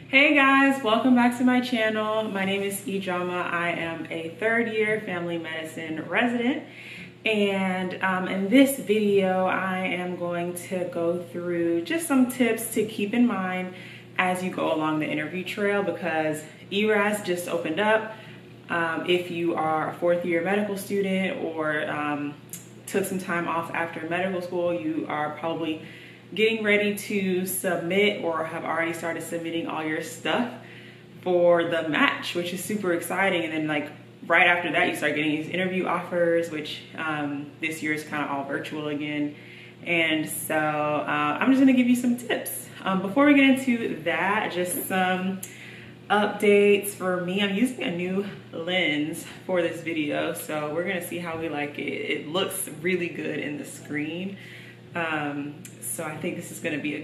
Hey guys, welcome back to my channel. My name is Ijama. I am a third-year family medicine resident, and in this video I am going to go through just some tips to keep in mind as you go along the interview trail, because ERAS just opened up. If you are a fourth-year medical student or took some time off after medical school, you are probably getting ready to submit or have already started submitting all your stuff for the match, which is super exciting. And then like right after that, you start getting these interview offers, which this year is kind of all virtual again. And so I'm just gonna give you some tips. Before we get into that, just some updates for me. I'm using a new lens for this video, so we're gonna see how we like it. It looks really good in the screen. So I think this is gonna be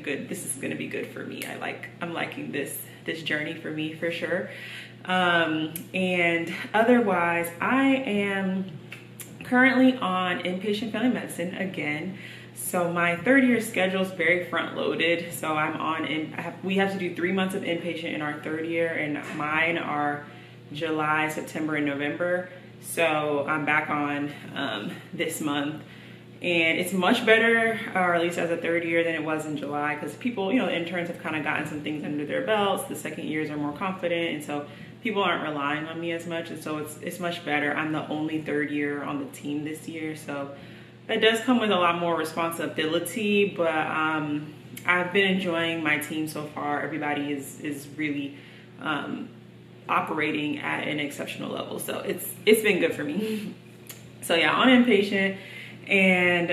good for me. I'm liking this journey for me for sure. And otherwise, I am currently on inpatient family medicine again. So my third-year schedule is very front-loaded. So we have to do 3 months of inpatient in our third year, and mine are July, September, and November. So I'm back on this month. And it's much better, or at least as a third year, than it was in July, because people, interns have kind of gotten some things under their belts. The second years are more confident, and so people aren't relying on me as much, and so it's much better. I'm the only third year on the team this year, so that does come with a lot more responsibility, but I've been enjoying my team so far. Everybody is really operating at an exceptional level, so it's been good for me. So yeah, on inpatient. And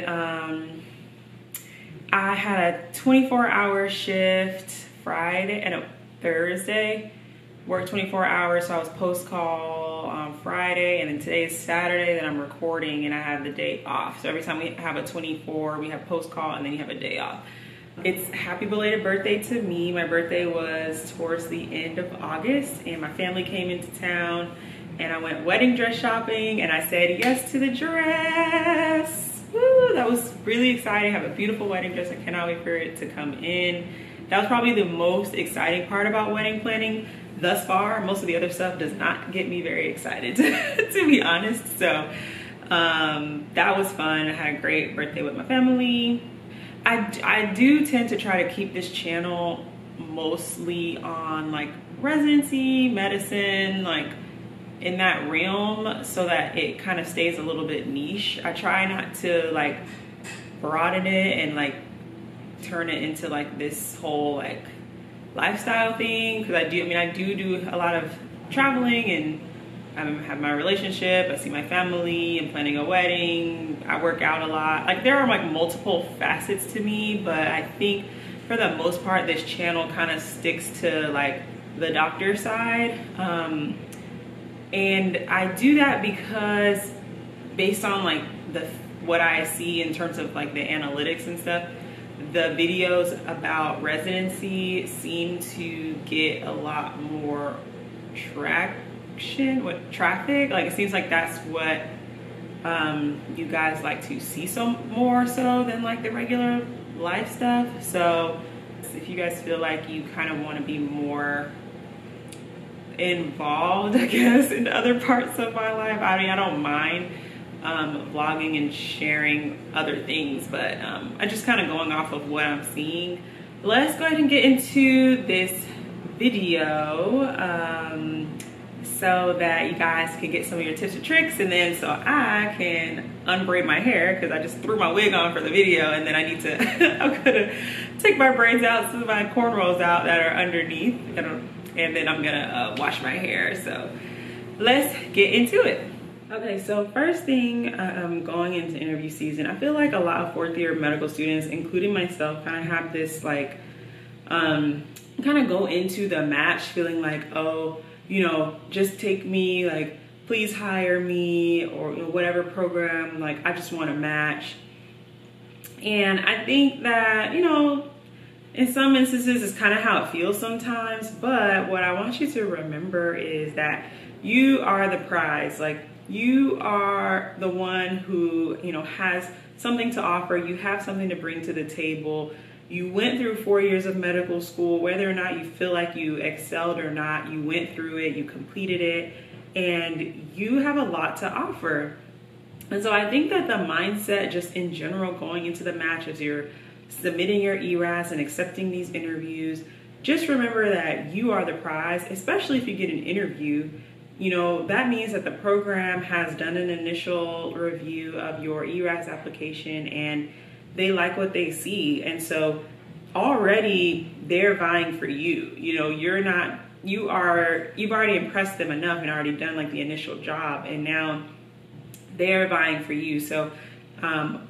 I had a 24-hour shift Friday and a Thursday, worked 24 hours, so I was post-call on Friday, and then today is Saturday that I'm recording, and I have the day off. So every time we have a 24, we have post-call, and then you have a day off. It's happy belated birthday to me. My birthday was towards the end of August, and my family came into town, and I went wedding dress shopping, and I said yes to the dress. Woo, that was really exciting. I have a beautiful wedding dress. I cannot wait for it to come in. That was probably the most exciting part about wedding planning thus far. Most of the other stuff does not get me very excited, to be honest. So that was fun. I had a great birthday with my family. I do tend to try to keep this channel mostly on like residency, medicine, like in that realm, so that it kind of stays a little bit niche. I try not to like broaden it and like turn it into like this whole like lifestyle thing, because I do a lot of traveling, and I have my relationship, I see my family, I'm planning a wedding, I work out a lot. Like there are like multiple facets to me, but I think for the most part this channel kind of sticks to like the doctor side. And I do that because based on like what I see in terms of like the analytics and stuff, the videos about residency seem to get a lot more traffic. Like it seems like that's what you guys like to see more so than like the regular life stuff. So if you guys feel like you kind of want to be more involved, I guess, in other parts of my life, I don't mind vlogging and sharing other things, but I'm just kind of going off of what I'm seeing. Let's go ahead and get into this video so that you guys can get some of your tips and tricks, and then so I can unbraid my hair, because I just threw my wig on for the video, and then I need to I'm gonna take my braids out, some of my cornrows out that are underneath, and then I'm gonna wash my hair. So let's get into it. Okay, so first thing, going into interview season, I feel like a lot of fourth-year medical students, including myself, kind of have this like, kind of go into the match feeling like, oh, just take me, like, please hire me, or whatever program, like, I just want to match. And I think that, in some instances, it's kind of how it feels sometimes, but what I want you to remember is that you are the prize. Like, you are the one who, has something to offer. You have something to bring to the table. you went through 4 years of medical school, whether or not you feel like you excelled or not, you went through it, you completed it, and you have a lot to offer. And so I think that the mindset just in general going into the match as you're submitting your ERAS and accepting these interviews, just remember that you are the prize, especially if you get an interview. You know, that means that the program has done an initial review of your ERAS application and they like what they see. And so already they're vying for you. You know, you've already impressed them enough and already done like the initial job, and now they're vying for you. So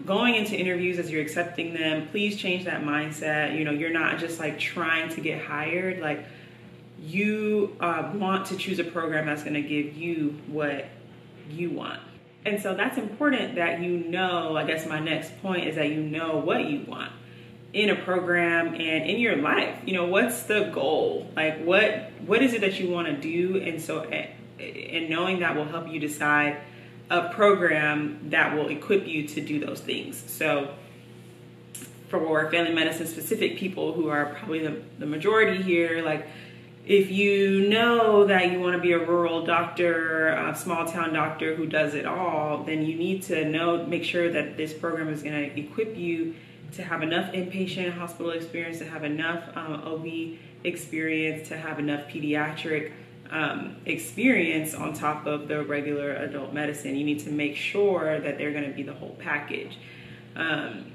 going into interviews as you're accepting them, please change that mindset. You know, you're not just like trying to get hired. Like, you want to choose a program that's going to give you what you want. And so that's important that you know. I guess my next point is that you know what you want in a program and in your life. You know, what's the goal? Like, what is it that you want to do? And so, and knowing that will help you decide a program that will equip you to do those things. So for family medicine specific people who are probably the majority here, like, if you know that you want to be a rural doctor, a small town doctor who does it all, then you need to make sure that this program is going to equip you to have enough inpatient hospital experience, to have enough OB experience, to have enough pediatric experience on top of the regular adult medicine. You need to make sure that they're going to be the whole package.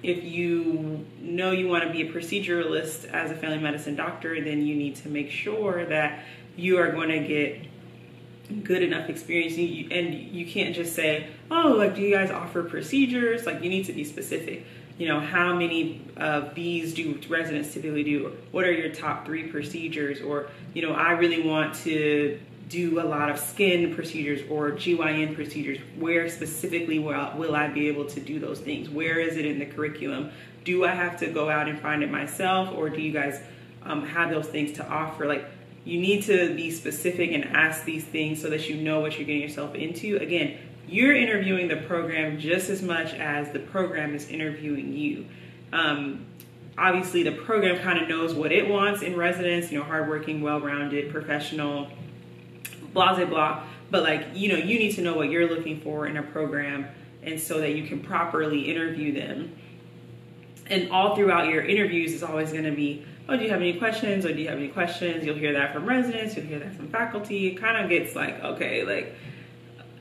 If you know you want to be a proceduralist as a family medicine doctor, then you need to make sure that you are going to get good enough experience. And you can't just say, oh, like, do you guys offer procedures? Like, you need to be specific. You know, how many of these do residents typically do? What are your top 3 procedures? Or, you know, I really want to do a lot of skin procedures or GYN procedures. Where specifically will I be able to do those things? Where is it in the curriculum? Do I have to go out and find it myself, or do you guys have those things to offer? Like, you need to be specific and ask these things so that you know what you're getting yourself into. Again, you're interviewing the program just as much as the program is interviewing you. Obviously, the program kind of knows what it wants in residents, you know, hardworking, well-rounded, professional, blah, blah, blah. But, like, you know, you need to know what you're looking for in a program, and so that you can properly interview them. And all throughout your interviews is always going to be, oh, do you have any questions? Or do you have any questions? You'll hear that from residents. You'll hear that from faculty. It kind of gets like, okay, like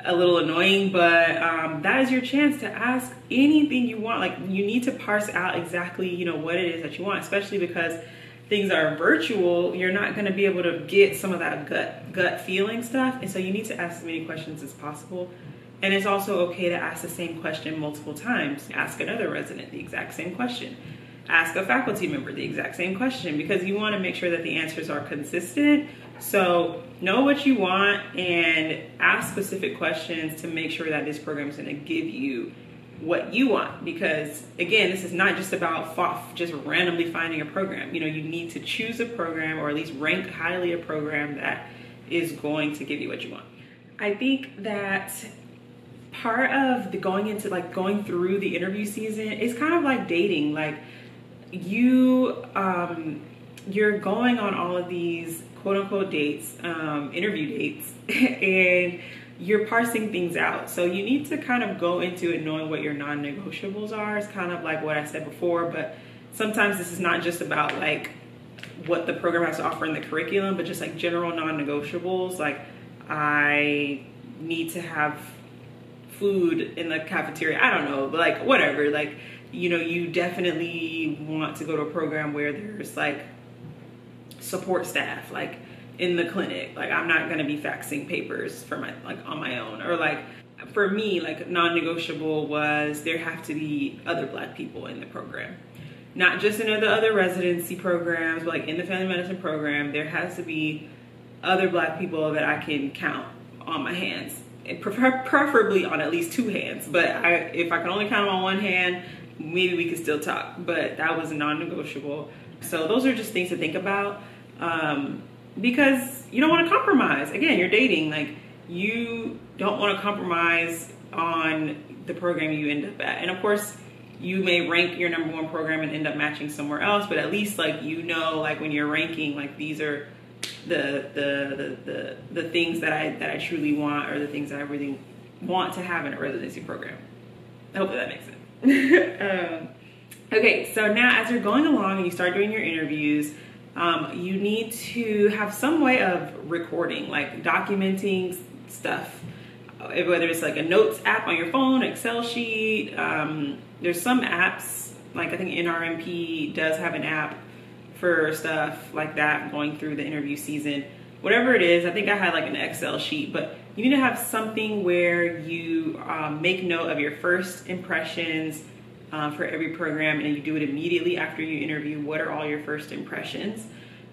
a little annoying, but that is your chance to ask anything you want. Like, you need to parse out exactly, you know, what it is that you want, especially because things are virtual. You're not going to be able to get some of that gut feeling stuff. And so you need to ask as many questions as possible. And it's also okay to ask the same question multiple times. Ask another resident the exact same question. Ask a faculty member the exact same question, because you want to make sure that the answers are consistent. So know what you want and ask specific questions to make sure that this program is going to give you what you want. Because again, this is not just about just randomly finding a program. You know, you need to choose a program, or at least rank highly a program that is going to give you what you want. I think that part of the going through the interview season is kind of like dating. Like, you're going on all of these quote unquote dates, interview dates, and you're parsing things out. So you need to kind of go into it knowing what your non-negotiables are. It's kind of like what I said before, but sometimes this is not just about like what the program has to offer in the curriculum, but just like general non-negotiables. Like, I need to have food in the cafeteria. I don't know, but like whatever. Like, you know, you definitely want to go to a program where there's like support staff, like in the clinic. Like, I'm not going to be faxing papers for on my own. Or like, for me, like, non-negotiable was there have to be other Black people in the program. Not just in the other residency programs, but like in the family medicine program, there has to be other Black people that I can count on my hands. And preferably on at least 2 hands. But if I can only count them on 1 hand, maybe we could still talk. But that was non-negotiable. So those are just things to think about, because you don't want to compromise. Again, you're dating. Like, you don't want to compromise on the program you end up at. And of course, you may rank your #1 program and end up matching somewhere else, but at least like, you know, like when you're ranking, like these are the things that I truly want, or the things that I really want to have in a residency program. Hopefully that makes sense. Okay, so now as you're going along and you start doing your interviews, you need to have some way of recording, like documenting stuff, whether it's like a notes app on your phone, Excel sheet. There's some apps, like I think NRMP does have an app for stuff like that going through the interview season. Whatever it is, I think I had like an Excel sheet, but you need to have something where you make note of your first impressions for every program, and you do it immediately after you interview. What are all your first impressions?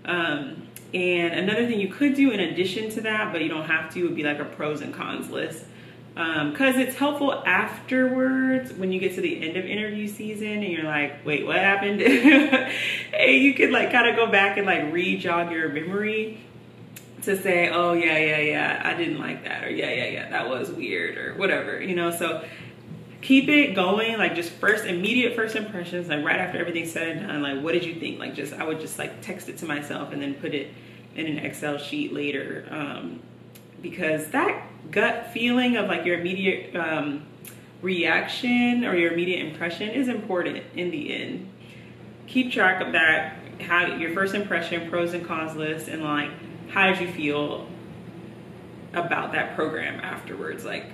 And another thing you could do in addition to that, but you don't have to, would be like a pros and cons list. Because it's helpful afterwards when you get to the end of interview season and you're like, wait, what happened? Hey, you could like kind of go back and like re-jog your memory to say, oh yeah, I didn't like that, or yeah, that was weird, or whatever, you know. So keep it going, like just immediate first impressions, like right after everything's said and done, like what did you think? Like I would just like text it to myself and then put it in an Excel sheet later, because that gut feeling of like your immediate reaction or your immediate impression is important in the end. Keep track of that, how your first impression, pros and cons list, and like how did you feel about that program afterwards? Like,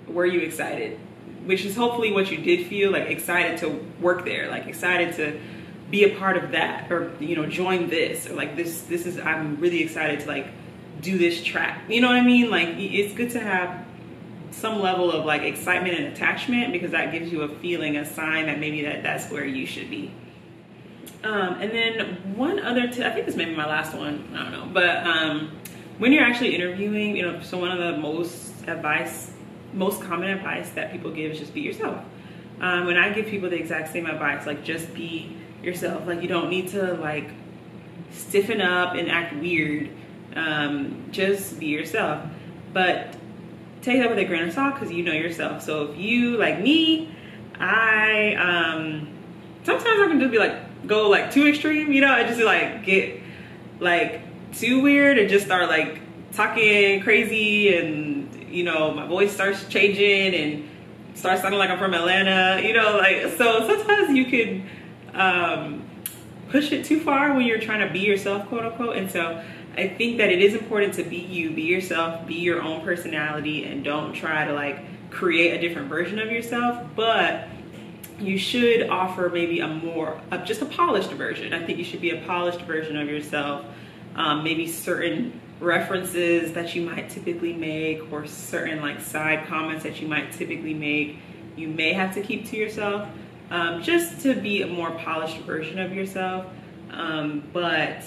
were you excited? Which is hopefully what you did feel, like excited to work there, like excited to be a part of that, or you know, join this, or like this is, I'm really excited to like do this track, you know what I mean? Like it's good to have some level of like excitement and attachment, because that gives you a feeling, a sign that maybe that's where you should be. And then one other I think this may be my last one, I don't know, but when you're actually interviewing, you know, so one of the most common advice that people give is just be yourself. When I give people the exact same advice, like just be yourself. Like you don't need to like stiffen up and act weird. Just be yourself, but take that with a grain of salt, because you know yourself. So if you, like me, sometimes I can just be like, go like too extreme, you know. I just like get like too weird and just start like talking crazy, and you know, my voice starts changing and starts sounding like I'm from Atlanta, you know, like, so sometimes you can push it too far when you're trying to be yourself, quote unquote. And so I think that it is important to be you, be yourself, be your own personality, and don't try to like create a different version of yourself, but you should offer maybe just a polished version. I think you should be a polished version of yourself. Maybe certain references that you might typically make, or certain like side comments that you might typically make, you may have to keep to yourself, just to be a more polished version of yourself. But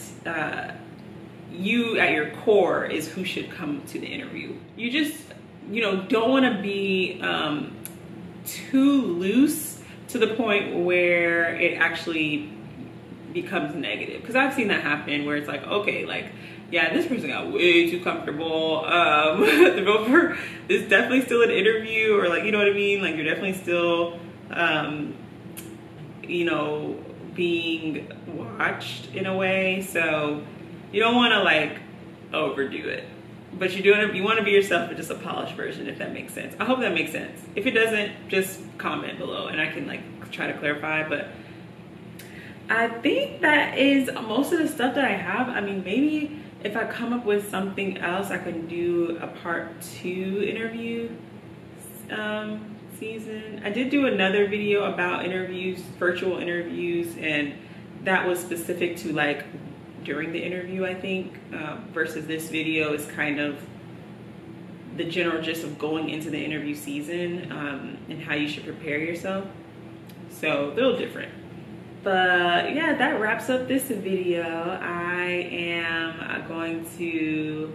you at your core is who should come to the interview. You just, you know, don't want to be too loose to the point where it actually becomes negative, because I've seen that happen where it's like, okay, like, yeah, this person got way too comfortable. It's definitely still an interview, or like, you know what I mean? Like you're definitely still, you know, being watched in a way. So you don't want to like overdo it, but you want to be yourself, but just a polished version, if that makes sense. I hope that makes sense. If it doesn't, just comment below and I can like try to clarify. But I think that is most of the stuff that I have. I mean, maybe if I come up with something else, I can do a part 2 interview season. I did do another video about interviews, virtual interviews, and that was specific to like during the interview, I think, versus this video is kind of the general gist of going into the interview season, and how you should prepare yourself. So a little different. But yeah, that wraps up this video. I am going to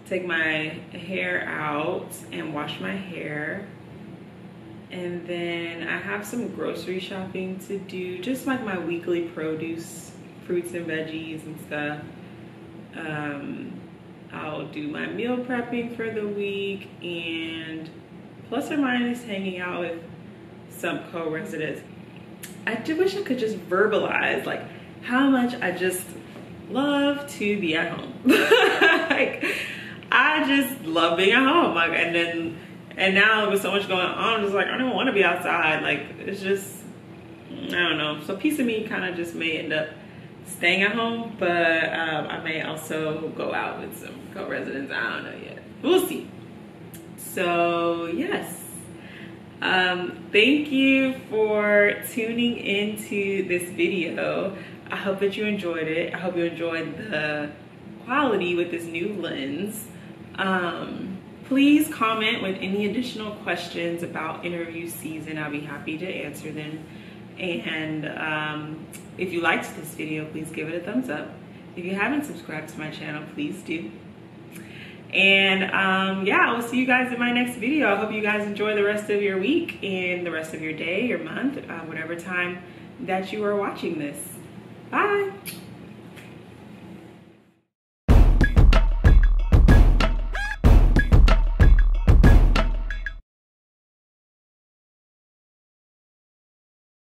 take my hair out and wash my hair. And then I have some grocery shopping to do, just like my weekly produce, fruits and veggies and stuff. I'll do my meal prepping for the week, and plus or minus hanging out with some co-residents, I do wish I could just verbalize like how much I just love to be at home. Like, I just love being at home. Like, and now with so much going on, I'm just like, I don't want to be outside. Like, it's just, I don't know. So a piece of me kind of just may end up staying at home, but I may also go out with some co-residents. I don't know yet. We'll see. So yes, thank you for tuning into this video. I hope that you enjoyed it. I hope you enjoyed the quality with this new lens. Please comment with any additional questions about interview season. I'll be happy to answer them. And if you liked this video, please give it a thumbs up. If you haven't subscribed to my channel, please do. And yeah, I will see you guys in my next video. I hope you guys enjoy the rest of your week and the rest of your day, your month, whatever time that you are watching this. Bye.